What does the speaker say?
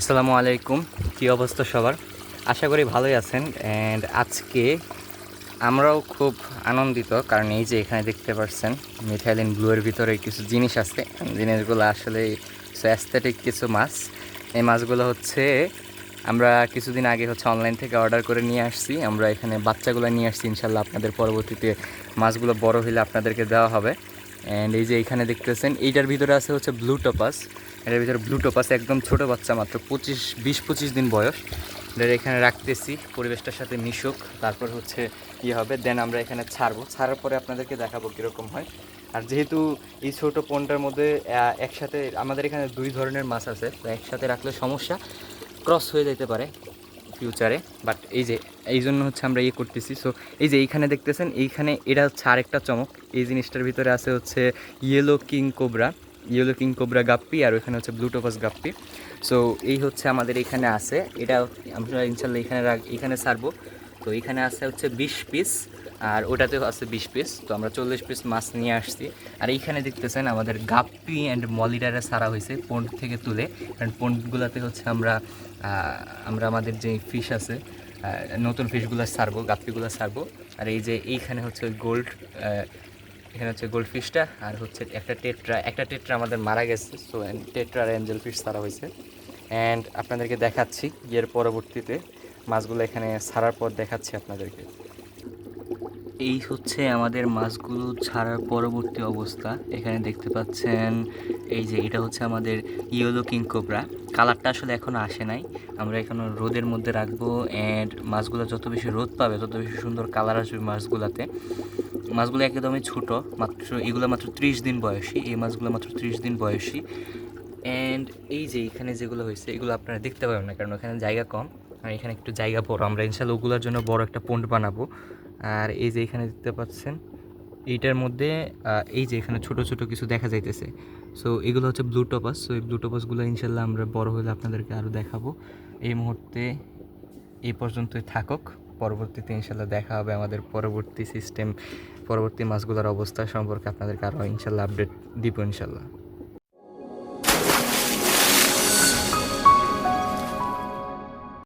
আসসালামু আলাইকুম। কী অবস্থা সবার? আশা করি ভালোই আছেন। অ্যান্ড আজকে আমরাও খুব আনন্দিত, কারণ এই যে এখানে দেখতে পাচ্ছেন মিথাইলিন ব্লুয়ের ভিতরে কিছু জিনিস আছে। জিনিসগুলো আসলে অ্যাস্থেটিক কিছু মাছ। এই মাছগুলো হচ্ছে আমরা কিছুদিন আগে অনলাইন থেকে অর্ডার করে নিয়ে আসছি। আমরা এখানে বাচ্চাগুলো নিয়ে আসছি, ইনশাল্লাহ আপনাদের পরবর্তীতে মাছগুলো বড় হলে আপনাদেরকে দেওয়া হবে। অ্যান্ড এই যে এখানে দেখতেছেন এইটার ভিতরে আছে ব্লু টপাস। এটার ভিতরে ব্লু টপাস একদম ছোটো বাচ্চা, মাত্র 20-25 দিন বয়স। এটা এখানে রাখতেছি পরিবেশটার সাথে মিশুক, তারপর হবে, দেন আমরা এখানে ছাড়ার পরে আপনাদেরকে দেখাবো কীরকম হয়। আর যেহেতু এই ছোটো পন্ডটার মধ্যে একসাথে আমাদের এখানে 2 ধরনের মাছ আছে, তো একসাথে রাখলে সমস্যা, ক্রস হয়ে যেতে পারে ফিউচারে। বাট এই জন্য আমরা করতেছি। সো এই যে এইখানে দেখতেছেন, এইখানে এটা আরেকটা চমক। এই জিনিসটার ভিতরে আছে ইয়েলো কিং কোবরা গাপ্পি, আর ওইখানে ব্লু টোপাস গাপ্পি। সো এই আমাদের এখানে আছে। এটা আমরা ইনশাল্লাহ এখানে ছাড়বো। তো এখানে আছে 20 পিস, আর ওটাতেও আছে 20 পিস। তো আমরা 40 পিস মাছ নিয়ে আসছি। আর এইখানে দেখতেছেন আমাদের গাপ্পি অ্যান্ড মলিডারে ছাড়া হয়েছে পন্ড থেকে তুলে, কারণ পন্ডগুলোতে আমরা আমাদের যে ফিশ আছে, নতুন ফিশগুলো ছাড়বো, গাপ্পিগুলো ছাড়বো। আর এই যে এইখানে গোল্ড, এখানে গোল্ড ফিশটা, আর একটা টেট্রা আমাদের মারা গেছে। সো টেট্রা আর অ্যাঞ্জেল ফিশ ছাড়া হয়েছে। অ্যান্ড আপনাদেরকে দেখাচ্ছি এর পরবর্তীতে মাছগুলো এখানে ছাড়ার পর দেখাচ্ছি আপনাদেরকে। এই আমাদের মাছগুলো ছাড়ার পরবর্তী অবস্থা। এখানে দেখতে পাচ্ছেন এই যে এটা আমাদের ইয়েলো কিং কোবরা। কালারটা আসলে এখনও আসে নাই, আমরা এখনও রোদের মধ্যে রাখবো। অ্যান্ড মাছগুলো যত বেশি রোদ পাবে তত বেশি সুন্দর কালার আসবে মাছগুলোতে। মাছগুলো একদমই ছোটো, এগুলো মাত্র 30 দিন বয়সী। এই মাছগুলো মাত্র 30 দিন বয়সী। অ্যান্ড এই যে এখানে যেগুলো হয়েছে এগুলো আপনারা দেখতে পাবেন না, কারণ ওখানে জায়গা কম, আর এখানে একটু জায়গা বড়। আমরা ইনশাল্লাহ ওগুলোর জন্য বড় একটা পন্ড বানাবো। আর এই যে এখানে দেখতে পাচ্ছেন এইটার মধ্যে এই যে এখানে ছোট ছোট কিছু দেখা যাইতেছে। সো এগুলো ব্লু টপাস। সো এই ব্লু টপাসগুলো ইনশাল্লাহ আমরা বড় হলে আপনাদেরকে আরও দেখাবো। এই মুহূর্তে এই পর্যন্তই থাকুক, পরবর্তীতে ইনশাল্লাহ দেখা হবে। আমাদের পরবর্তী মাছগুলোর অবস্থা সম্পর্কে আপনাদেরকে আরও ইনশাল্লাহ আপডেট দিব ইনশাল্লাহ।